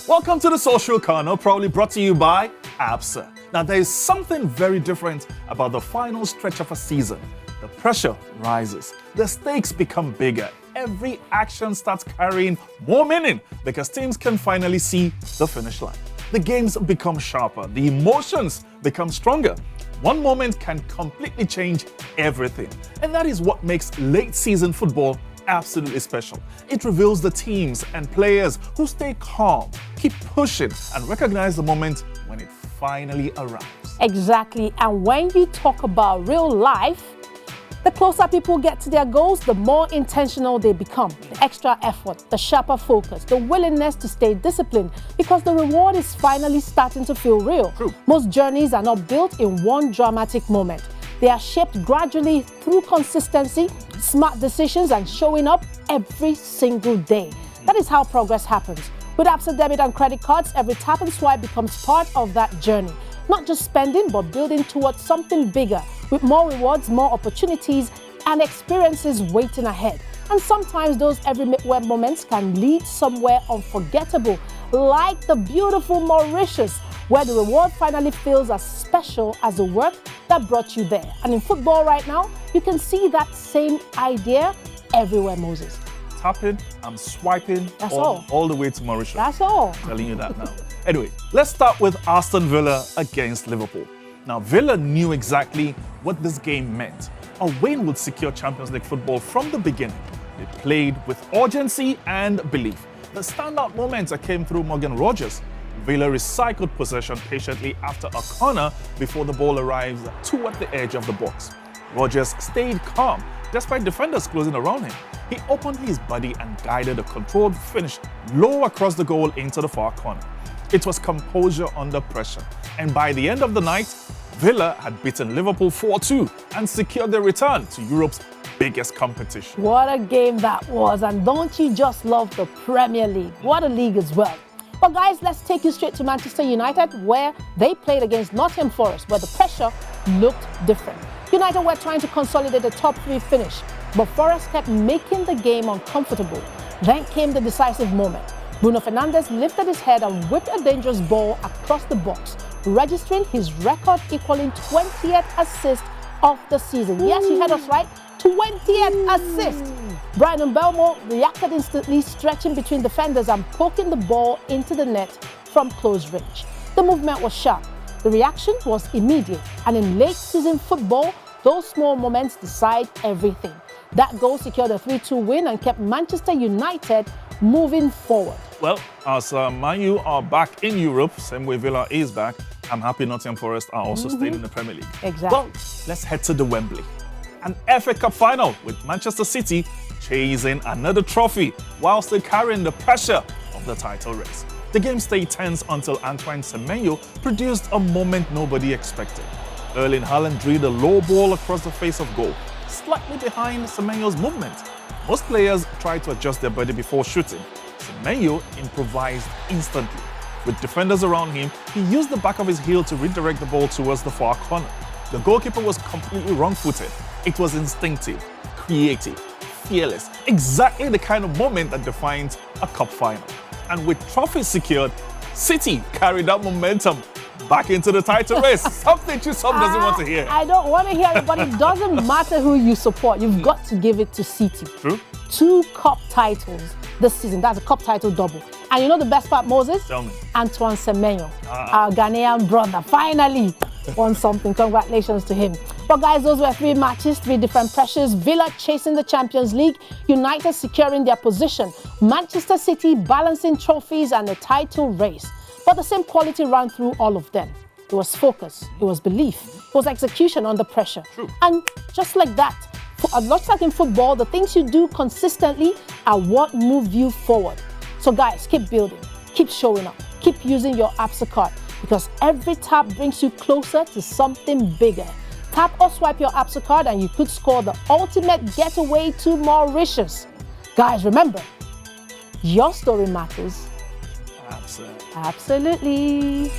Welcome to the Social Corner, proudly brought to you by Absa. Now, there is something very different about the final stretch of a season. The pressure rises, the stakes become bigger, every action starts carrying more meaning because teams can finally see the finish line. The games become sharper, the emotions become stronger. One moment can completely change everything, and that is what makes late season football absolutely special. It reveals the teams and players who stay calm, keep pushing, and recognize the moment when it finally arrives. Exactly, and when you talk about real life, the closer people get to their goals, the more intentional they become. The extra effort, the sharper focus, the willingness to stay disciplined because the reward is finally starting to feel real. True. Most journeys are not built in one dramatic moment. They are shaped gradually through consistency, smart decisions, and showing up every single day. That is how progress happens. With Absa Debit and credit cards, every tap and swipe becomes part of that journey. Not just spending, but building towards something bigger, with more rewards, more opportunities, and experiences waiting ahead. And sometimes those every moments can lead somewhere unforgettable, like the beautiful Mauritius, where the reward finally feels as special as the work that brought you there. And in football right now, you can see that same idea everywhere, Moses. Tapping, I'm swiping That's all the way to Mauritius. That's all. I'm telling you that now. Anyway, let's start with Aston Villa against Liverpool. Now, Villa knew exactly what this game meant. A win would secure Champions League football from the beginning. They played with urgency and belief. The standout moments that came through Morgan Rogers. Villa recycled possession patiently after a corner before the ball arrives toward the edge of the box. Rogers stayed calm despite defenders closing around him. He opened his body and guided a controlled finish low across the goal into the far corner. It was composure under pressure, and by the end of the night, Villa had beaten Liverpool 4-2 and secured their return to Europe's biggest competition. What a game that was, and don't you just love the Premier League? What a league as well. But guys, let's take you straight to Manchester United, where they played against Nottingham Forest, where the pressure looked different. United were trying to consolidate a top 3 finish, but Forest kept making the game uncomfortable. Then came the decisive moment. Bruno Fernandes lifted his head and whipped a dangerous ball across the box, registering his record equaling 20th assist of the season. Yes, you heard us right, 20th assist. Brian Mbeumo reacted instantly, stretching between defenders and poking the ball into the net from close range. The movement was sharp. The reaction was immediate. And in late season football, those small moments decide everything. That goal secured a 3-2 win and kept Manchester United moving forward. Well, as Man U are back in Europe, same way Villa is back, I'm happy Nottingham Forest are also staying in the Premier League. Exactly. Well, let's head to the Wembley. An FA Cup final with Manchester City chasing another trophy while still carrying the pressure of the title race. The game stayed tense until Antoine Semenyo produced a moment nobody expected. Erling Haaland drilled a low ball across the face of goal, slightly behind Semenyo's movement. Most players try to adjust their body before shooting. Semenyo improvised instantly. With defenders around him, he used the back of his heel to redirect the ball towards the far corner. The goalkeeper was completely wrong-footed. It was instinctive, creative, fearless, exactly the kind of moment that defines a cup final. And with trophies secured, City carried that momentum back into the title race. Something Chisom doesn't want to hear. I don't want to hear it, but it doesn't matter who you support. You've got to give it to City. True. 2 cup titles this season. That's a cup title double. And you know the best part, Moses? Tell me. Antoine Semenyo, our Ghanaian brother, finally won something. Congratulations to him. But guys, those were 3 matches, 3 different pressures. Villa chasing the Champions League, United securing their position, Manchester City balancing trophies and the title race. But the same quality ran through all of them. It was focus, it was belief, it was execution under pressure. True. And just like that, much like in football, the things you do consistently are what move you forward. So guys, keep building, keep showing up, keep using your Absa Card, because every tap brings you closer to something bigger. Tap or swipe your Absa Card and you could score the ultimate getaway to Mauritius. Guys, remember, your story matters. Absolutely. Absolutely.